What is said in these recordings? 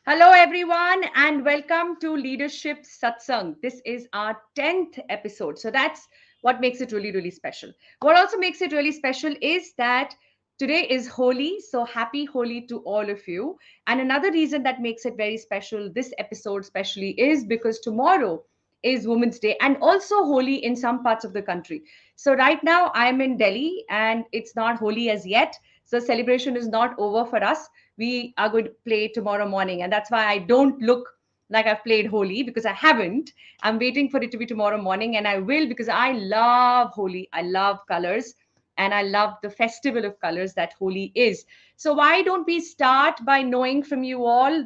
Hello, everyone, and welcome to Leadership Satsang. This is our 10th episode. So that's what makes it really, really special. What also makes it really special is that today is Holi. So happy Holi to all of you. And another reason that makes it very special, this episode especially, is because tomorrow is Women's Day and also Holi in some parts of the country. So right now I'm in Delhi and it's not Holi as yet. So celebration is not over for us. We are going to play tomorrow morning, and that's why I don't look like I've played Holi, because I haven't. I'm waiting for it to be tomorrow morning, and I will, because I love Holi. I love colors, and I love the festival of colors that Holi is. So why don't we start by knowing from you all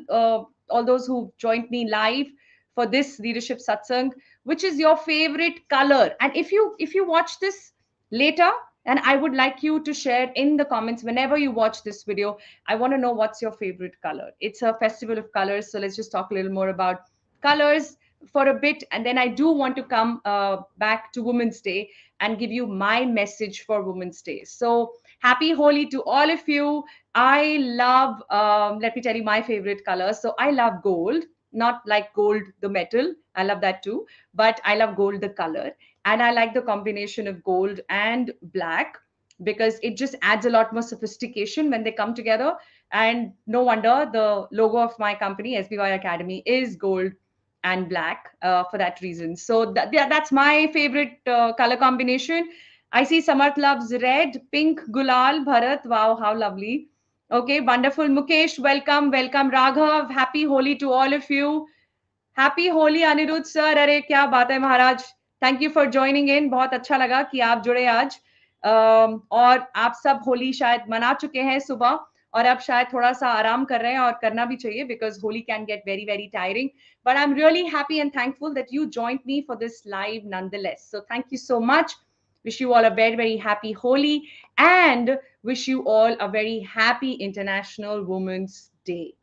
those who joined me live for this leadership satsang, which is your favorite color? And if you watch this later, and I would like you to share in the comments whenever you watch this video. I want to know what's your favorite color. It's a festival of colors. So let's just talk a little more about colors for a bit. And then I do want to come back to Women's Day and give you my message for Women's Day. So happy Holi to all of you. I love, let me tell you my favorite color. So I love gold, not like gold, the metal. I love that too. But I love gold, the color. And I like the combination of gold and black because it just adds a lot more sophistication when they come together. And no wonder the logo of my company, SBY Academy, is gold and black for that reason. So that's my favorite color combination. I see Samarth loves red, pink, gulal, Bharat. Wow, how lovely. Okay, wonderful. Mukesh, welcome, welcome. Raghav, happy Holi to all of you. Happy Holi Anirudh sir. अरे क्या बात है महाराज. Thank you for joining in. बहुत अच्छा लगा कि आप जुड़े आज. और आप सब होली शायद मना चुके हैं सुबह और अब शायद थोड़ा सा आराम कर रहे हैं और करना भी चाहिए because Holi can get very very tiring. But I am really happy and thankful that you joint me for this live nonetheless. So thank you so much. Wish you all a very very happy Holi and wish you all a very happy International Women's Day.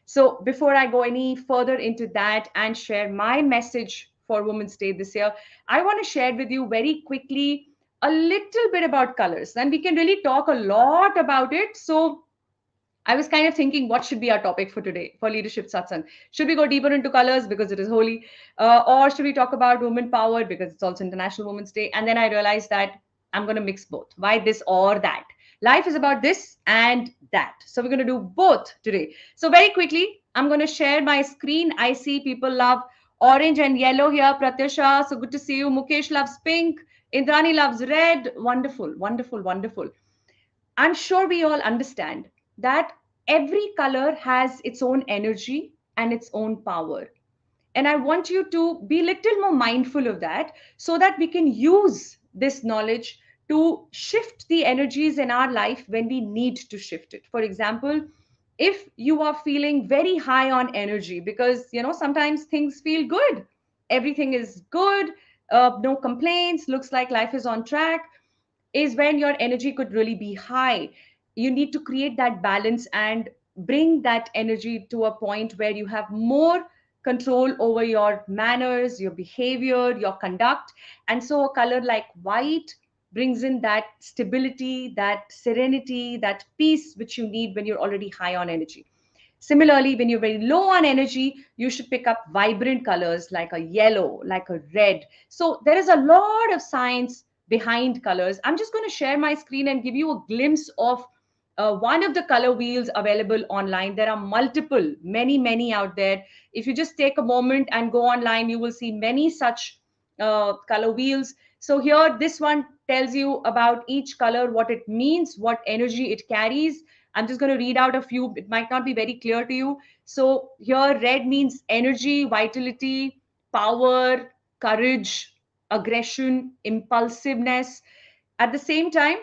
So before I go any further into that and share my message for Women's Day this year, I want to share with you very quickly a little bit about colors. And we can really talk a lot about it. So I was kind of thinking, what should be our topic for today for Leadership Satsang? Should we go deeper into colors because it is holy? Or should we talk about women power because it's also International Women's Day? And then I realized that I'm going to mix both. Why this or that? Life is about this and that. So we're going to do both today. So very quickly, I'm going to share my screen. I see people love orange and yellow here. Pratyusha, so good to see you. Mukesh loves pink. Indrani loves red. Wonderful, wonderful, wonderful. I'm sure we all understand that every color has its own energy and its own power. And I want you to be a little more mindful of that so that we can use this knowledge to shift the energies in our life when we need to shift it. For example, if you are feeling very high on energy because, sometimes things feel good, everything is good, no complaints, looks like life is on track, is when your energy could really be high. You need to create that balance and bring that energy to a point where you have more control over your manners, your behavior, your conduct. And so a color like white brings in that stability, that serenity, that peace which you need when you're already high on energy. Similarly, when you're very low on energy, you should pick up vibrant colors like a yellow, like a red. So there is a lot of science behind colors. I'm just going to share my screen and give you a glimpse of one of the color wheels available online. There are multiple, many, many out there. If you just take a moment and go online, you will see many such color wheels. So here, this one tells you about each color, what it means, what energy it carries. I'm just going to read out a few. It might not be very clear to you. So here, red means energy, vitality, power, courage, aggression, impulsiveness. At the same time,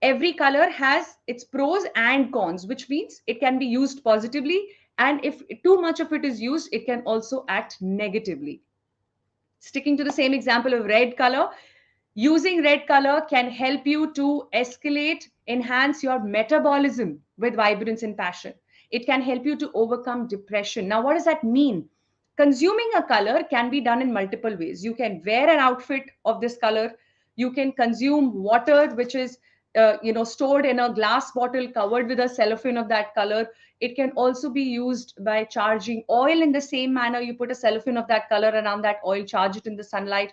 every color has its pros and cons, which means it can be used positively. And if too much of it is used, it can also act negatively. Sticking to the same example of red color, using red color can help you to escalate, enhance your metabolism with vibrance and passion. It can help you to overcome depression. Now, what does that mean? Consuming a color can be done in multiple ways. You can wear an outfit of this color. You can consume water, which is stored in a glass bottle covered with a cellophane of that color. It can also be used by charging oil in the same manner. You put a cellophane of that color around that oil, charge it in the sunlight,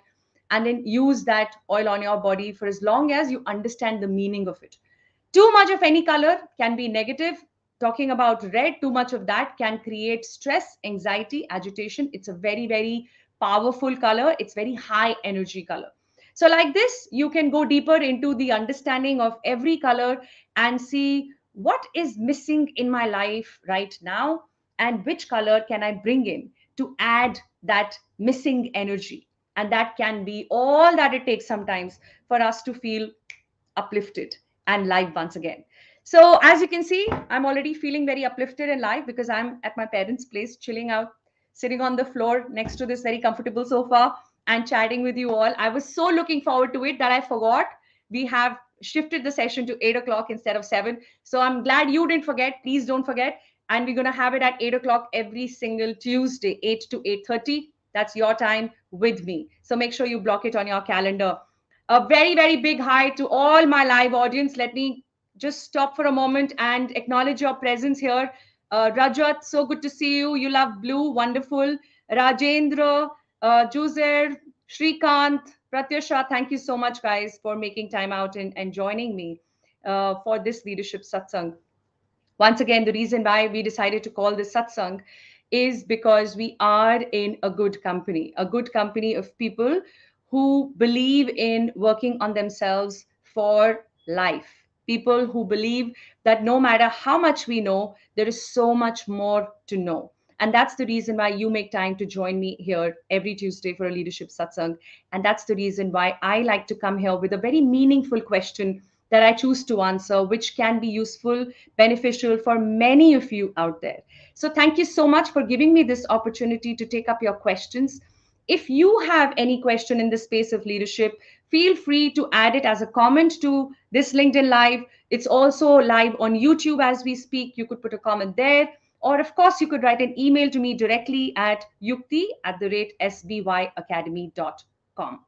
and then use that oil on your body for as long as you understand the meaning of it. Too much of any color can be negative. Talking about red, too much of that can create stress, anxiety, agitation. It's a very, very powerful color. It's very high energy color. So, like this, you can go deeper into the understanding of every color and see what is missing in my life right now and which color can I bring in to add that missing energy. And that can be all that it takes sometimes for us to feel uplifted and live once again. So, as you can see, I'm already feeling very uplifted and live because I'm at my parents' place, chilling out, sitting on the floor next to this very comfortable sofa and chatting with you all. I was so looking forward to it that I forgot. We have shifted the session to 8 o'clock instead of 7. So, I'm glad you didn't forget. Please don't forget. And we're going to have it at 8 o'clock every single Tuesday, 8 to 8:30. That's your time with me. So, make sure you block it on your calendar. A very, very big hi to all my live audience. Let me just stop for a moment and acknowledge your presence here. Rajat, so good to see you. You love blue, wonderful. Rajendra, Juzair, Shrikant, Pratyasha, thank you so much, guys, for making time out and joining me for this leadership satsang. Once again, the reason why we decided to call this satsang is because we are in a good company of people who believe in working on themselves for life. People who believe that no matter how much we know, there is so much more to know. And that's the reason why you make time to join me here every Tuesday for a leadership satsang. And that's the reason why I like to come here with a very meaningful question that I choose to answer, which can be useful, beneficial for many of you out there. So, thank you so much for giving me this opportunity to take up your questions. If you have any question in the space of leadership, feel free to add it as a comment to this LinkedIn Live. It's also live on YouTube as we speak. You could put a comment there. Or, of course, you could write an email to me directly at yukti@sbyacademy.com.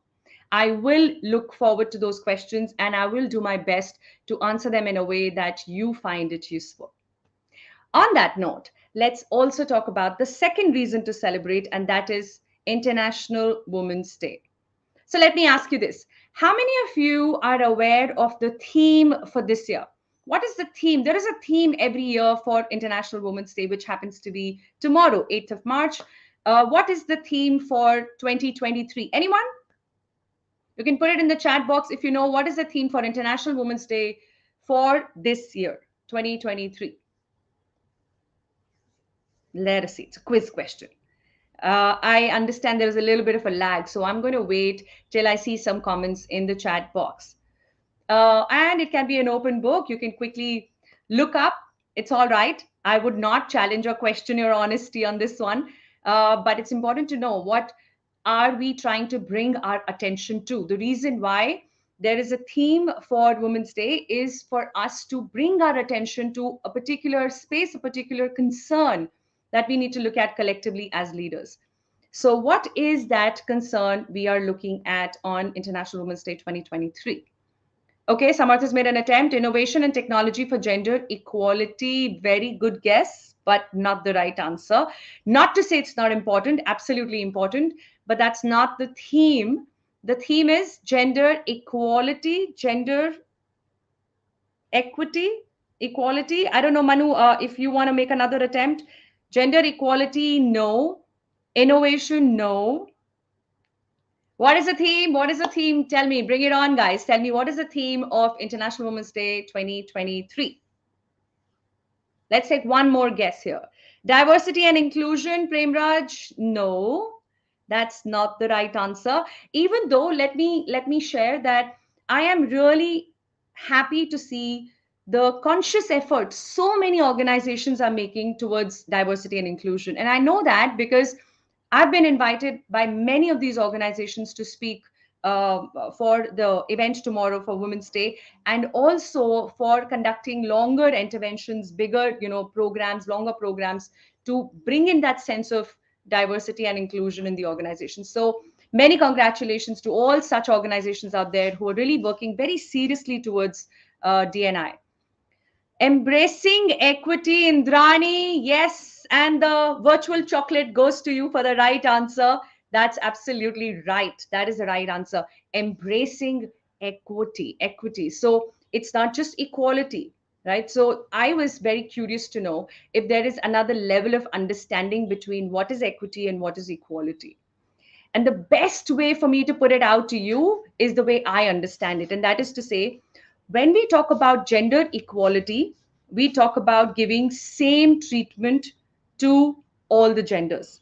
I will look forward to those questions and I will do my best to answer them in a way that you find it useful. On that note, let's also talk about the second reason to celebrate, and that is International Women's Day. So let me ask you this. How many of you are aware of the theme for this year? What is the theme? There is a theme every year for International Women's Day, which happens to be tomorrow, 8th of March. What is the theme for 2023? Anyone? You can put it in the chat box if you know what is the theme for International Women's Day for this year, 2023. Let us see. It's a quiz question. I understand there is a little bit of a lag, so I'm going to wait till I see some comments in the chat box. And it can be an open book. You can quickly look up. It's all right. I would not challenge or question your honesty on this one, but it's important to know what are we trying to bring our attention to. The reason why there is a theme for Women's Day is for us to bring our attention to a particular space, a particular concern that we need to look at collectively as leaders. So, what is that concern we are looking at on International Women's Day 2023? Okay, Samarth has made an attempt. Innovation and technology for gender equality. Very good guess, but not the right answer. Not to say it's not important, absolutely important, but that's not the theme. The theme is gender equality, gender equity, equality. I don't know, Manu, if you want to make another attempt. Gender equality, no. Innovation, no. What is the theme? What is the theme? Tell me, bring it on, guys. Tell me, what is the theme of International Women's Day 2023? Let's take one more guess here. Diversity and inclusion, Premraj? No, that's not the right answer. Even though, let me share that I am really happy to see the conscious effort so many organizations are making towards diversity and inclusion. And I know that because I've been invited by many of these organizations to speak for the event tomorrow for Women's Day, and also for conducting longer interventions, bigger, programs, longer programs to bring in that sense of diversity and inclusion in the organization. So many congratulations to all such organizations out there who are really working very seriously towards DNI. Embracing equity, Indrani. Yes. And the virtual chocolate goes to you for the right answer. That's absolutely right. That is the right answer. Embracing equity. Equity. So it's not just equality, right? So I was very curious to know if there is another level of understanding between what is equity and what is equality. And the best way for me to put it out to you is the way I understand it. And that is to say, when we talk about gender equality, we talk about giving same treatment to all the genders.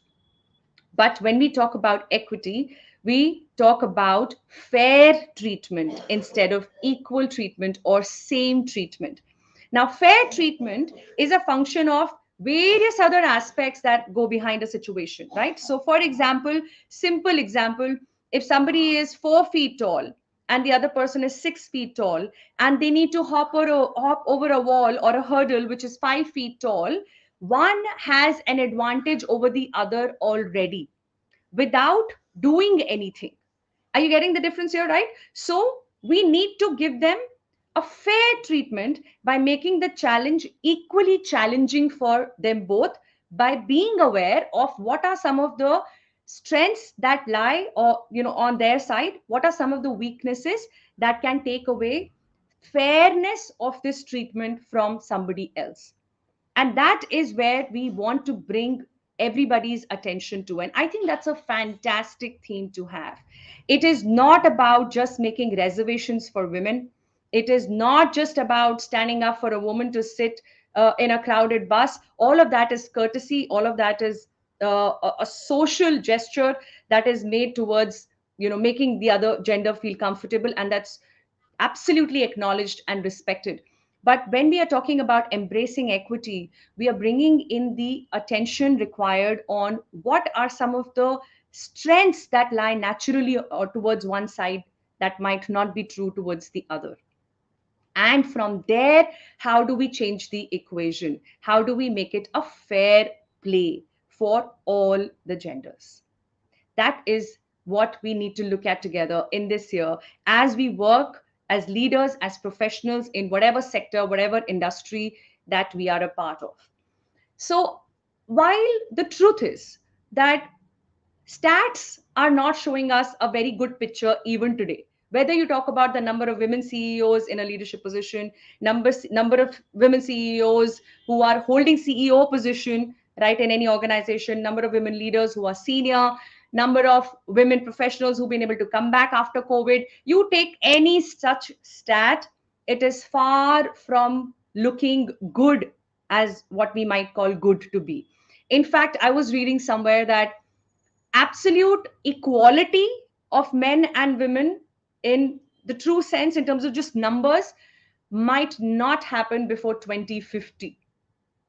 But when we talk about equity, we talk about fair treatment instead of equal treatment or same treatment. Now, fair treatment is a function of various other aspects that go behind a situation, right? So, for example, simple example, if somebody is 4 feet tall and the other person is 6 feet tall and they need to hop over a wall or a hurdle which is 5 feet tall, one has an advantage over the other already without doing anything. Are you getting the difference here, right? So we need to give them a fair treatment by making the challenge equally challenging for them both, by being aware of what are some of the strengths that lie or on their side, what are some of the weaknesses that can take away fairness of this treatment from somebody else. And that is where we want to bring everybody's attention to. And I think that's a fantastic theme to have. It is not about just making reservations for women. It is not just about standing up for a woman to sit in a crowded bus. All of that is courtesy. All of that is a social gesture that is made towards making the other gender feel comfortable, and that's absolutely acknowledged and respected. But when we are talking about embracing equity, we are bringing in the attention required on what are some of the strengths that lie naturally or towards one side that might not be true towards the other. And from there, how do we change the equation? How do we make it a fair play for all the genders? That is what we need to look at together in this year as we work as leaders, as professionals in whatever sector, whatever industry that we are a part of. So, while the truth is that stats are not showing us a very good picture even today, whether you talk about the number of women CEOs in a leadership position, number of women CEOs who are holding CEO position, right, in any organization, number of women leaders who are senior, number of women professionals who've been able to come back after COVID. You take any such stat, it is far from looking good as what we might call good to be. In fact, I was reading somewhere that absolute equality of men and women in the true sense, in terms of just numbers, might not happen before 2050,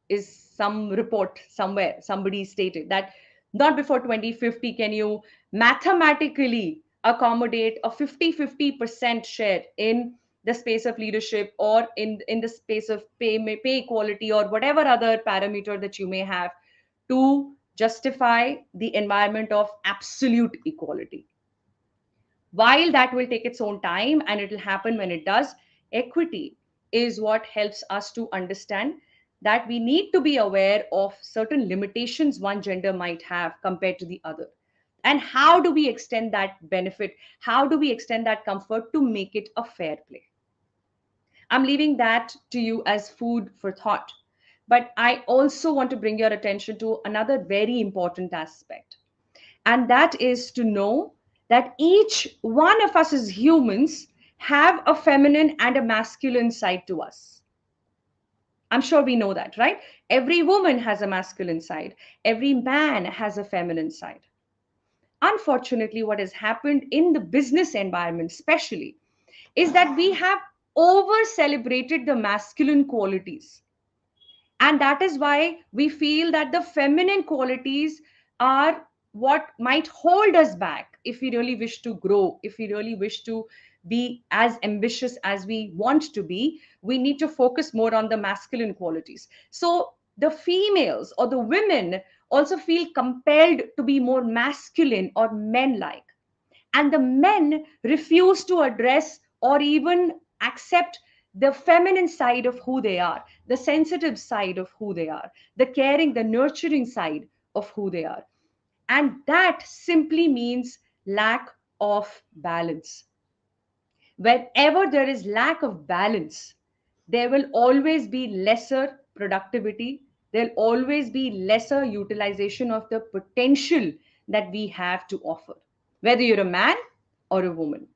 is some report somewhere. Somebody stated that not before 2050 can you mathematically accommodate a 50-50% share in the space of leadership or in the space of pay equality or whatever other parameter that you may have to justify the environment of absolute equality. While that will take its own time and it will happen when it does, equity is what helps us to understand that we need to be aware of certain limitations one gender might have compared to the other. And how do we extend that benefit? How do we extend that comfort to make it a fair play? I'm leaving that to you as food for thought. But I also want to bring your attention to another very important aspect. And that is to know that each one of us as humans have a feminine and a masculine side to us. I'm sure we know that, right? Every woman has a masculine side. Every man has a feminine side. Unfortunately, what has happened in the business environment, especially, is that we have over celebrated the masculine qualities. And that is why we feel that the feminine qualities are what might hold us back if we really wish to grow, if we really wish to be as ambitious as we want to be. We need to focus more on the masculine qualities. So the females or the women also feel compelled to be more masculine or men like. And the men refuse to address or even accept the feminine side of who they are, the sensitive side of who they are, the caring, the nurturing side of who they are. And that simply means lack of balance. Wherever there is lack of balance, there will always be lesser productivity. There'll always be lesser utilization of the potential that we have to offer, whether you're a man or a woman.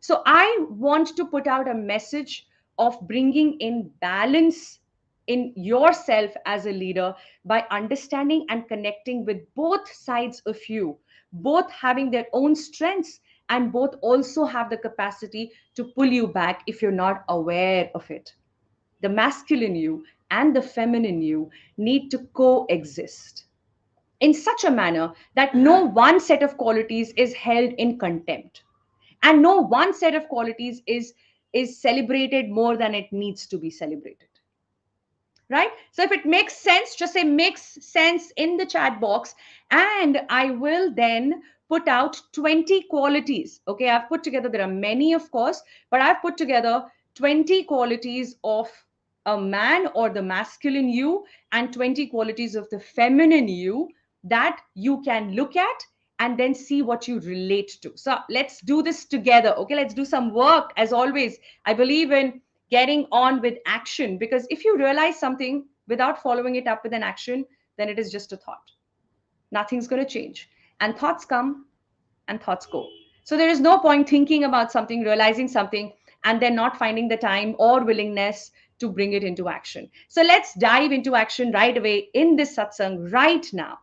So I want to put out a message of bringing in balance in yourself as a leader by understanding and connecting with both sides of you, both having their own strengths and both also have the capacity to pull you back if you're not aware of it. The masculine you and the feminine you need to coexist in such a manner that no one set of qualities is held in contempt and no one set of qualities is celebrated more than it needs to be celebrated, right? So if it makes sense, just say makes sense in the chat box, and I will then put out 20 qualities. Okay, I've put together, there are many of course, but I've put together 20 qualities of a man or the masculine you and 20 qualities of the feminine you that you can look at and then see what you relate to. So let's do this together. Okay, let's do some work. As always, I believe in getting on with action, because if you realize something without following it up with an action, then it is just a thought. Nothing's going to change. And thoughts come and thoughts go. So there is no point thinking about something, realizing something, and then not finding the time or willingness to bring it into action. So let's dive into action right away in this satsang right now.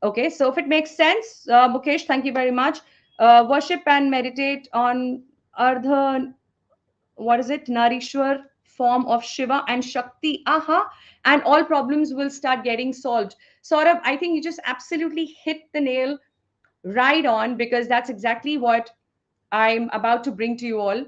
Okay, so if it makes sense, Mukesh, thank you very much. Worship and meditate on Ardha, what is it, Narishwar form of Shiva and Shakti. Aha, and all problems will start getting solved. Saurabh, I think you just absolutely hit the nail right on, because that's exactly what I'm about to bring to you all.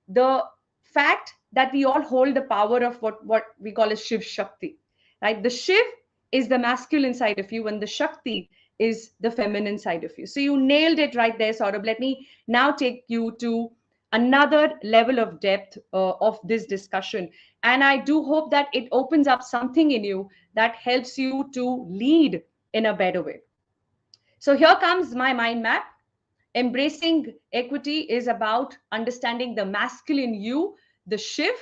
The fact that we all hold the power of what we call as Shiv Shakti, right? The Shiv is the masculine side of you, and the Shakti is the feminine side of you. So you nailed it right there, Saurabh. Let me now take you to another level of depth of this discussion. And I do hope that it opens up something in you that helps you to lead in a better way. So here comes my mind map. Embracing equity is about understanding the masculine you, the Shiv,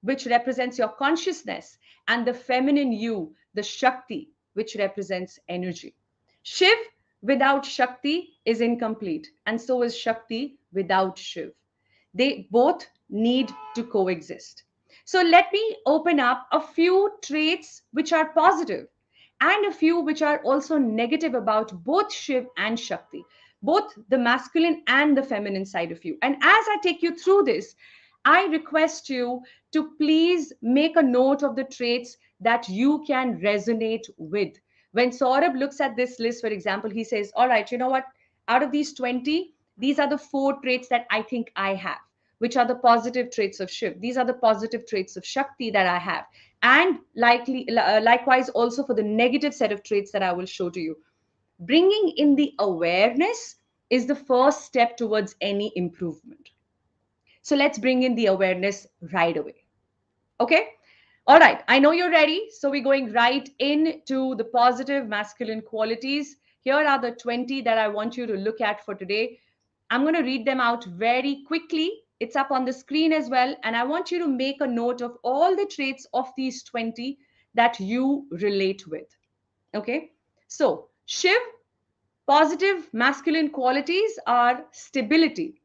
which represents your consciousness, and the feminine you, the Shakti, which represents energy. Shiv without Shakti is incomplete, and so is Shakti without Shiv. They both need to coexist. So let me open up a few traits which are positive and a few which are also negative about both Shiv and Shakti, both the masculine and the feminine side of you. And as I take you through this, I request you to please make a note of the traits that you can resonate with. When Saurabh looks at this list, for example, he says, all right, you know what? Out of these 20, these are the 4 traits that I think I have, which are the positive traits of Shiv. These are the positive traits of Shakti that I have. And likewise, also for the negative set of traits that I will show to you. Bringing in the awareness is the first step towards any improvement. So let's bring in the awareness right away. Okay? All right. I know you're ready. So we're going right into the positive masculine qualities. Here are the 20 that I want you to look at for today. I'm going to read them out very quickly. It's up on the screen as well. And I want you to make a note of all the traits of these 20 that you relate with. Okay? So, Shiv, positive masculine qualities are stability,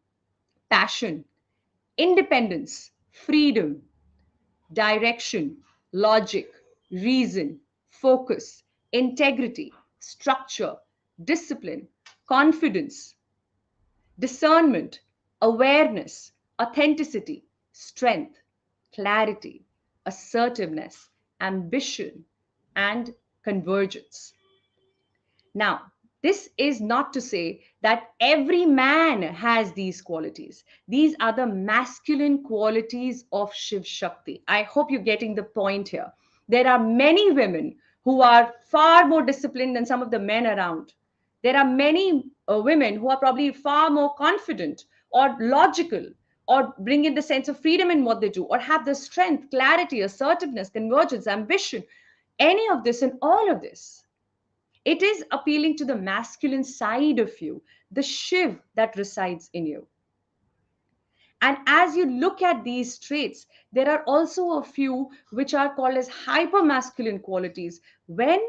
passion, independence, freedom, direction, logic, reason, focus, integrity, structure, discipline, confidence, discernment, awareness, authenticity, strength, clarity, assertiveness, ambition, and convergence. Now, this is not to say that every man has these qualities. These are the masculine qualities of Shiv Shakti. I hope you're getting the point here. There are many women who are far more disciplined than some of the men around. There are many women who are probably far more confident or logical or bring in the sense of freedom in what they do, or have the strength, clarity, assertiveness, convergence, ambition, any of this and all of this. It is appealing to the masculine side of you, the Shiv that resides in you. And as you look at these traits, there are also a few which are called as hyper masculine qualities. When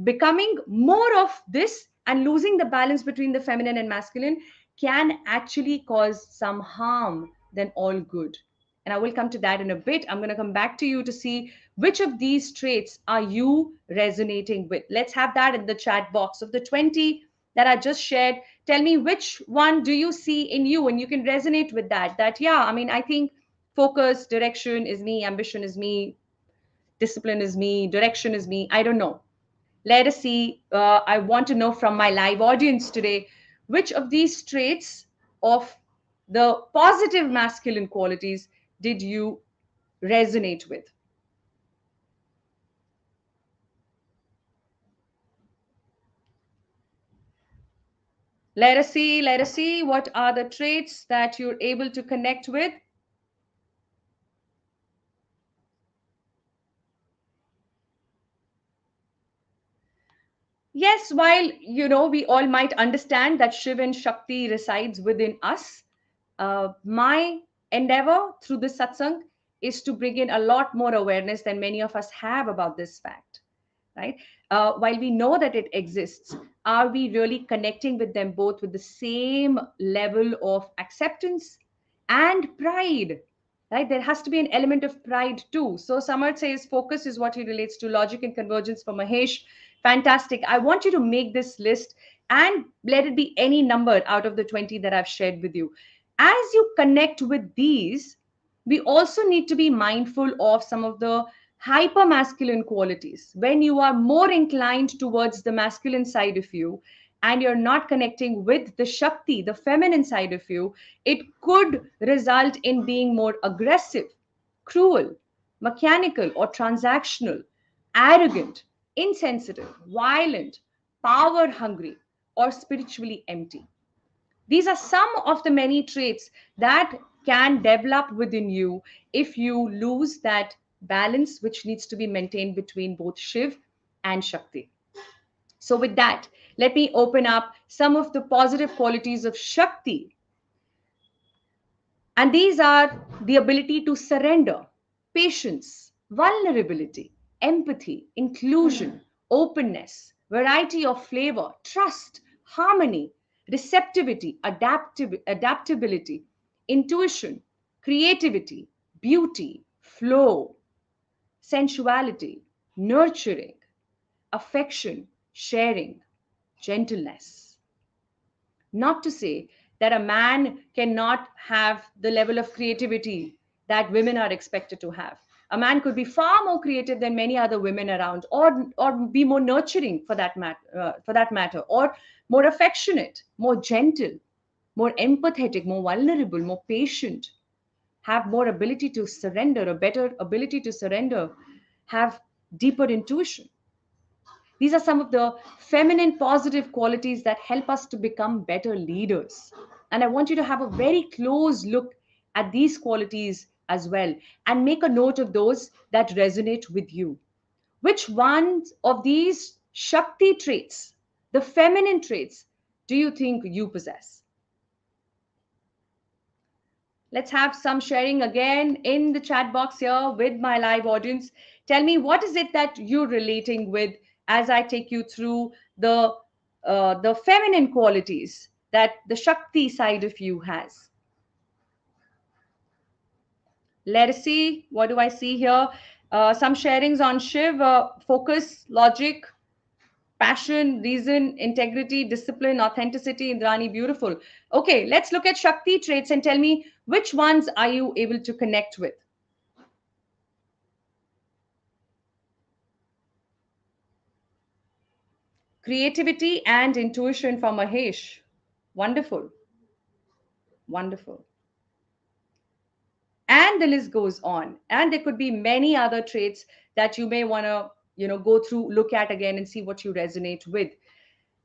becoming more of this and losing the balance between the feminine and masculine can actually cause some harm than all good. And I will come to that in a bit. I'm going to come back to you to see which of these traits are you resonating with. Let's have that in the chat box. Of the 20 that I just shared, tell me which one do you see in you, and you can resonate with that. That, yeah, I mean, I think focus, direction is me, ambition is me, discipline is me, direction is me. I don't know. Let us see. I want to know from my live audience today, which of these traits of the positive masculine qualities did you resonate with? Let us see. Let us see. What are the traits that you're able to connect with? Yes, while we all might understand that Shiv and Shakti resides within us, my endeavor through this satsang is to bring in a lot more awareness than many of us have about this fact, right? While we know that it exists, are we really connecting with them both with the same level of acceptance and pride? Right? There has to be an element of pride too. So Samar says focus is what he relates to, logic and convergence for Mahesh. Fantastic. I want you to make this list and let it be any number out of the 20 that I've shared with you. As you connect with these, we also need to be mindful of some of the hyper masculine qualities. When you are more inclined towards the masculine side of you and you're not connecting with the Shakti, the feminine side of you, it could result in being more aggressive, cruel, mechanical, or transactional, arrogant, insensitive, violent, power hungry, or spiritually empty. These are some of the many traits that can develop within you if you lose that balance which needs to be maintained between both Shiv and Shakti. So, with that, let me open up some of the positive qualities of Shakti. And these are the ability to surrender, patience, vulnerability, empathy, inclusion, openness, variety of flavor, trust, harmony, receptivity, adaptability, intuition, creativity, beauty, flow, sensuality, nurturing, affection, sharing, gentleness. Not to say that a man cannot have the level of creativity that women are expected to have. A man could be far more creative than many other women around, or be more nurturing for that matter, or more affectionate, more gentle, more empathetic, more vulnerable, more patient, have more ability to surrender, a better ability to surrender, have deeper intuition. These are some of the feminine positive qualities that help us to become better leaders. And I want you to have a very close look at these qualities as well and make a note of those that resonate with you. Which ones of these Shakti traits, the feminine traits, do you think you possess? Let's have some sharing again in the chat box here with my live audience. Tell me, what is it that you're relating with as I take you through the feminine qualities that the Shakti side of you has. Let us see. What do I see here? Some sharings on Shiv, focus, logic, passion, reason, integrity, discipline, authenticity. Indrani, beautiful. Okay, let's look at Shakti traits and tell me which ones are you able to connect with. Creativity and intuition for Mahesh. Wonderful. Wonderful. And the list goes on. And there could be many other traits that you may want to, go through, look at again and see what you resonate with.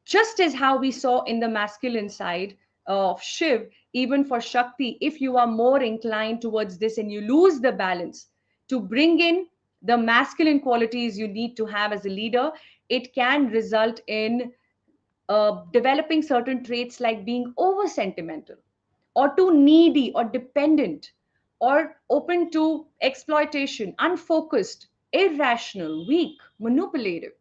Just as how we saw in the masculine side of Shiv, even for Shakti, if you are more inclined towards this and you lose the balance to bring in the masculine qualities you need to have as a leader, it can result in developing certain traits like being over sentimental or too needy or dependent or open to exploitation, unfocused, irrational, weak, manipulative.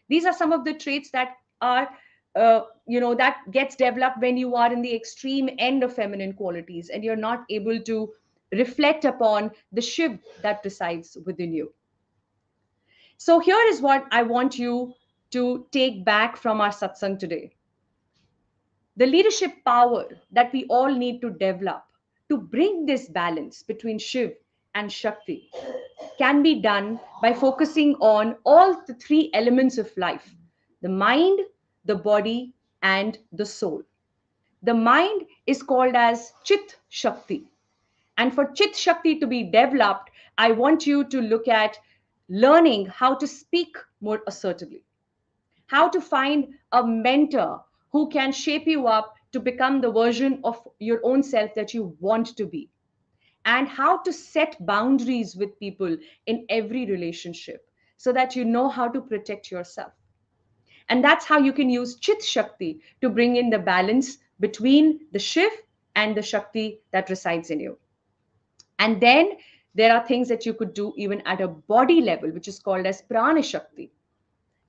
These are some of the traits that are, that gets developed when you are in the extreme end of feminine qualities and you're not able to reflect upon the Shiv that resides within you. So here is what I want you to take back from our satsang today: the leadership power that we all need to develop to bring this balance between Shiv and Shakti can be done by focusing on all the three elements of life: the mind, the body, and the soul. The mind is called as Chit Shakti. And for Chit Shakti to be developed, I want you to look at learning how to speak more assertively, how to find a mentor who can shape you up to become the version of your own self that you want to be, and how to set boundaries with people in every relationship so that you know how to protect yourself. And that's how you can use Chit Shakti to bring in the balance between the Shiv and the Shakti that resides in you. And then there are things that you could do even at a body level, which is called as Prana Shakti.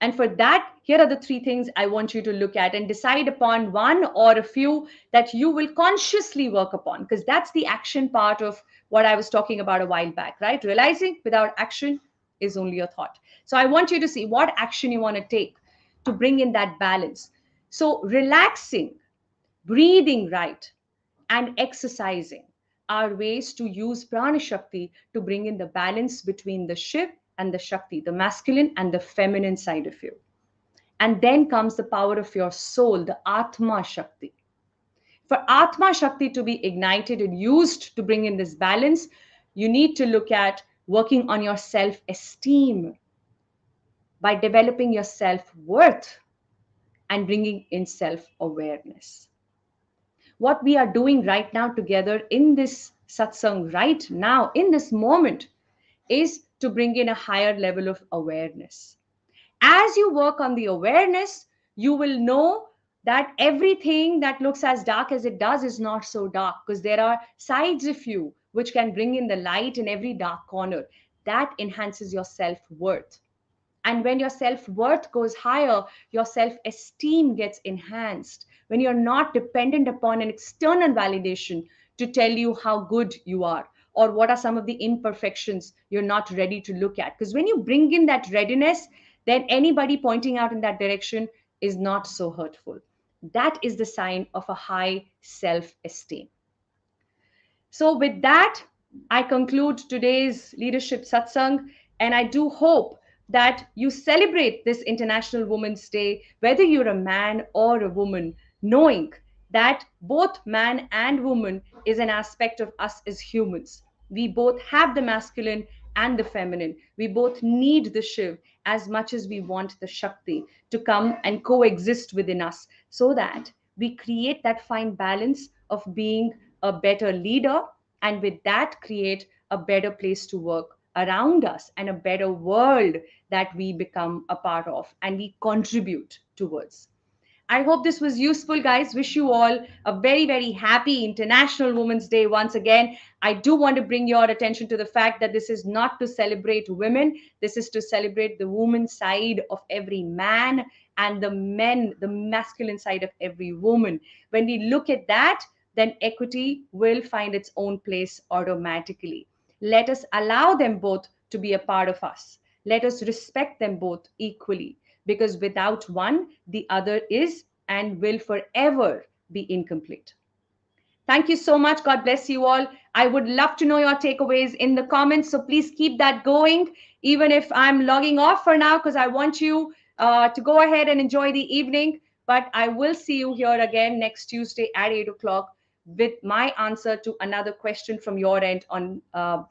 And for that, here are the three things I want you to look at and decide upon one or a few that you will consciously work upon, because that's the action part of what I was talking about a while back, right? Realizing without action is only a thought. So I want you to see what action you want to take to bring in that balance. So relaxing, breathing right, and exercising are ways to use Prana Shakti to bring in the balance between the Shiv and the Shakti, the masculine and the feminine side of you. And then comes the power of your soul, the Atma Shakti. For Atma Shakti to be ignited and used to bring in this balance, you need to look at working on your self esteem by developing your self worth and bringing in self awareness. What we are doing right now together in this satsang, right now, in this moment, is to bring in a higher level of awareness. As you work on the awareness, you will know that everything that looks as dark as it does is not so dark, because there are sides of you which can bring in the light in every dark corner. That enhances your self worth. And when your self worth goes higher, your self esteem gets enhanced. When you're not dependent upon an external validation to tell you how good you are or what are some of the imperfections you're not ready to look at. Because when you bring in that readiness, then anybody pointing out in that direction is not so hurtful. That is the sign of a high self esteem. So, with that, I conclude today's Leadership Satsang, and I do hope that you celebrate this International Women's Day, whether you're a man or a woman, knowing that both man and woman is an aspect of us as humans. We both have the masculine and the feminine. We both need the Shiv as much as we want the Shakti to come and coexist within us so that we create that fine balance of being a better leader, and with that create a better place to work around us and a better world that we become a part of and we contribute towards. I hope this was useful, guys. Wish you all a very, very happy International Women's Day once again. I do want to bring your attention to the fact that this is not to celebrate women. This is to celebrate the woman side of every man and the men, the masculine side of every woman. When we look at that, then equity will find its own place automatically. Let us allow them both to be a part of us. Let us respect them both equally, because without one, the other is and will forever be incomplete. Thank you so much. God bless you all. I would love to know your takeaways in the comments. So please keep that going, even if I'm logging off for now, because I want you to go ahead and enjoy the evening. But I will see you here again next Tuesday at 8 o'clock with my answer to another question from your end on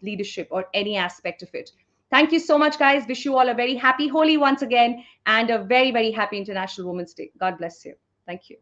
leadership or any aspect of it. Thank you so much, guys. Wish you all a very happy Holi once again and a very, very happy International Women's Day. God bless you. Thank you.